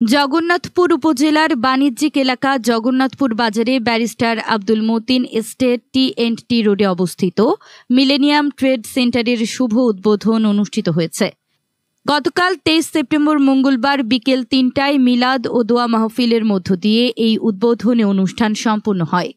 জগন্নাথপুর উপজেলার বাণিজ্যিক এলাকা জগন্নাথপুর বাজারে ব্যারিস্টার আব্দুল মতিন এস্টেট টি&টি রোডে অবস্থিত মিলেনিয়াম ট্রেড সেন্টারের শুভ উদ্বোধন অনুষ্ঠিত হয়েছে। গতকাল 23 সেপ্টেম্বর মঙ্গলবার বিকেল 3টায় মিলাদ ও দোয়া মাহফিলের মধ্য দিয়ে এই উদ্বোধনী অনুষ্ঠান সম্পন্ন হয়।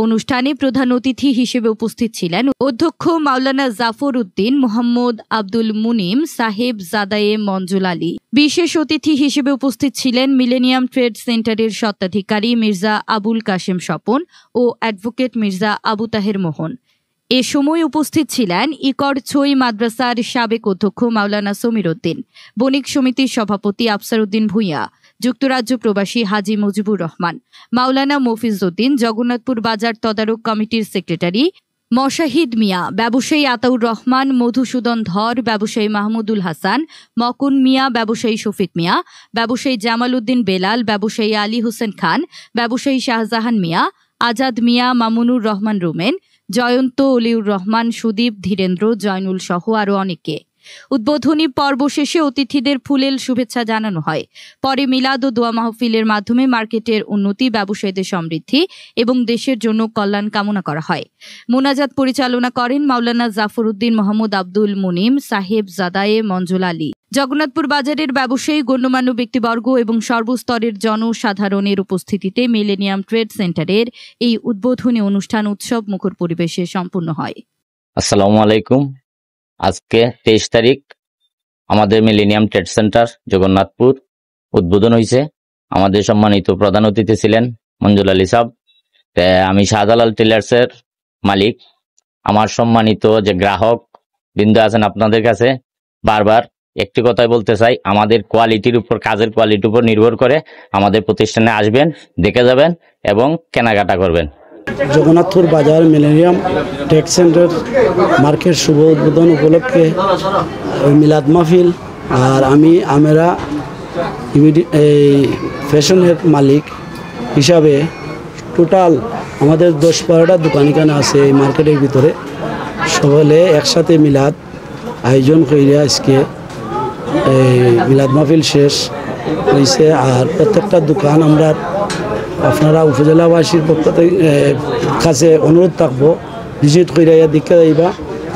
অনুষ্ঠানে প্রধান অতিথি হিসেবে উপস্থিত ছিলেন অধ্যক্ষ মাওলানা জাফর উদ্দিন মোহাম্মদ আব্দুল মুনিম সাহেব জাদায়ে মঞ্জুল আলী। বিশেষ অতিথি হিসেবে উপস্থিত ছিলেন মিলেনিয়াম ট্রেড সেন্টারের স্বত্বাধিকারী মির্জা আবুল কাশেম স্বপন ও অ্যাডভোকেট মির্জা আবু তাহের মোহন। এ সময় উপস্থিত ছিলেন ইকর ছই মাদ্রাসার সাবেক অধ্যক্ষ মাওলানা সমীর উদ্দিন, বণিক সমিতির সভাপতি আফসার উদ্দিন ভূঁইয়া, যুক্তরাজ্য প্রবাসী হাজি মুজিবুর রহমান, মাওলানা মফিজ উদ্দিন, জগন্নাথপুর বাজার তদারক কমিটির সেক্রেটারি মশাহিদ মিয়া, ব্যবসায়ী আতাউর রহমান, মধুসূদন ধর, ব্যবসায়ী মাহমুদুল হাসান, মকুন মিয়া, ব্যবসায়ী শফিক মিয়া, ব্যবসায়ী জামাল উদ্দিন বেলাল, ব্যবসায়ী আলী হোসেন খান, ব্যবসায়ী শাহজাহান মিয়া, আজাদ মিয়া, মামুনুর রহমান রুমেন, জয়ন্ত, অলিউর রহমান, সুদীপ, ধীরেন্দ্র, জয়নুল সহ আরও অনেকে। উদ্বোধনী পর্ব শেষে অতিথিদের ফুলেল শুভেচ্ছা জানানো হয়। পরে মিলাদ ও দোয়া মাহফিলের মাধ্যমে মার্কেটের উন্নতি, ব্যবসায়ীদের সমৃদ্ধি এবং দেশের জন্য কল্যাণ কামনা করা হয়। মোনাজাত পরিচালনা করেন মাওলানা জাফর উদ্দিন মোহাম্মদ আব্দুল মুনিম সাহেব জাদায়ে মঞ্জুল আলী। জগন্নাথপুর বাজারের ব্যবসায়ী, গণ্যমান্য ব্যক্তিবর্গ এবং সর্বস্তরের জনসাধারণের উপস্থিতিতে মিলেনিয়াম ট্রেড সেন্টারের এই উদ্বোধনী অনুষ্ঠান উৎসব মুখর পরিবেশে সম্পন্ন হয়। আসসালামু আলাইকুম। আজকে 23 তারিখ আমাদের মিলেনিয়াম ট্রেড সেন্টার জগন্নাথপুর উদ্বোধন হয়েছে। আমাদের সম্মানিত প্রধান অতিথি ছিলেন মঞ্জুল আলী সাহেব। আমি শাহজালাল টেলার্সের মালিক। আমার সম্মানিত যে গ্রাহক বৃন্দ আছেন, আপনাদের কাছে বারবার একটি কথাই বলতে চাই, আমাদের কোয়ালিটির উপর, কাজের কোয়ালিটির উপর নির্ভর করে আমাদের প্রতিষ্ঠানে আসবেন, দেখে যাবেন এবং কেনাকাটা করবেন। জগন্নাথপুর বাজার মিলেনিয়াম ট্রেড সেন্টার মার্কেট শুভ উদ্বোধন উপলক্ষে মিলাদ মাহফিল, আর আমরা এই ফ্যাশনের মালিক হিসাবে টোটাল আমাদের 10-12টা দোকান এখানে আছে এই মার্কেটের ভিতরে। সকলে একসাথে মিলাদ আয়োজন করে আজকে মিলাদ মাহফিল শেষ হয়েছে। আর প্রত্যেকটা দোকান আমরা আপনারা উপজেলাবাসীর পক্ষ থেকে কাছে অনুরোধ থাকবো, ভিজিট করে দেখে যাইবা।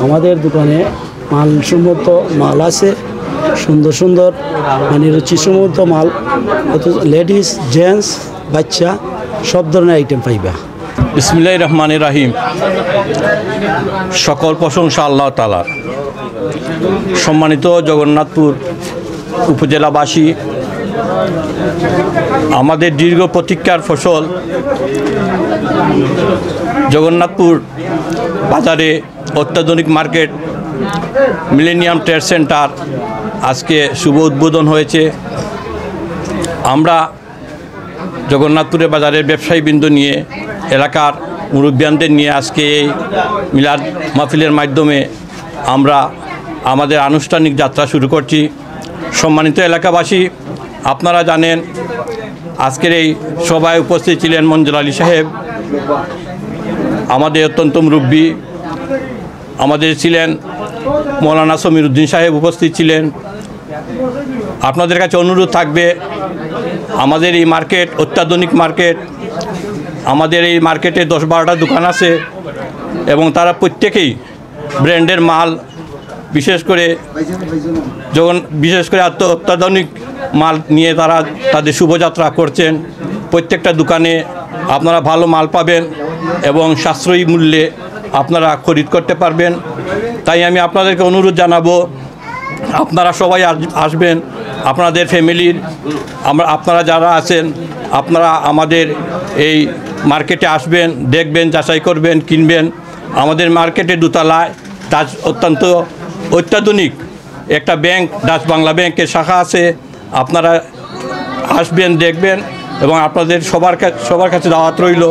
আমাদের দোকানে মালসম্মত মাল আছে, সুন্দর সুন্দর মানে রুচিসম্মত মাল, লেডিস, জেন্টস, বাচ্চা সব ধরনের আইটেম পাইবা। বিসমিল্লাহির রহমানির রহিম। সকল প্রশংসা আল্লাহ তাআলার। সম্মানিত জগন্নাথপুর উপজেলাবাসী, আমাদের দীর্ঘ প্রতীক্ষার ফসল জগন্নাথপুর বাজারে অত্যাধুনিক মার্কেট মিলেনিয়াম ট্রেড সেন্টার আজকে শুভ উদ্বোধন হয়েছে। আমরা জগন্নাথপুরের বাজারের ব্যবসায়ীবৃন্দ নিয়ে, এলাকার মুরব্বিয়ানদের নিয়ে আজকে এই মিলাদ মাহফিলের মাধ্যমে আমরা আমাদের আনুষ্ঠানিক যাত্রা শুরু করছি। সম্মানিত এলাকাবাসী, আপনারা জানেন আজকের এই সভায় উপস্থিত ছিলেন মঞ্জুল আলী সাহেব, আমাদের অত্যন্ত মুরব্বী। আমাদের ছিলেন মৌলানা সমীর উদ্দিন সাহেব উপস্থিত ছিলেন। আপনাদের কাছে অনুরোধ থাকবে, আমাদের এই মার্কেট অত্যাধুনিক মার্কেট। আমাদের এই মার্কেটে 10-12টা দোকান আছে এবং তারা প্রত্যেকেই ব্র্যান্ডের মাল, বিশেষ করে অত্যাধুনিক মাল নিয়ে তারা তাদের শুভযাত্রা করছেন। প্রত্যেকটা দোকানে আপনারা ভালো মাল পাবেন এবং সাশ্রয়ী মূল্যে আপনারা খরিদ করতে পারবেন। তাই আমি আপনাদেরকে অনুরোধ জানাবো, আপনারা সবাই আসবেন, আপনাদের ফ্যামিলির আপনারা যারা আছেন আপনারা আমাদের এই মার্কেটে আসবেন, দেখবেন, যাচাই করবেন, কিনবেন। আমাদের মার্কেটে দোতলায় অত্যাধুনিক একটা ব্যাংক, ডাচ বাংলা ব্যাংকের শাখা আছে। আপনারা আসবেন, দেখবেন এবং আপনাদের সবার কাছে দাওয়াত রইল।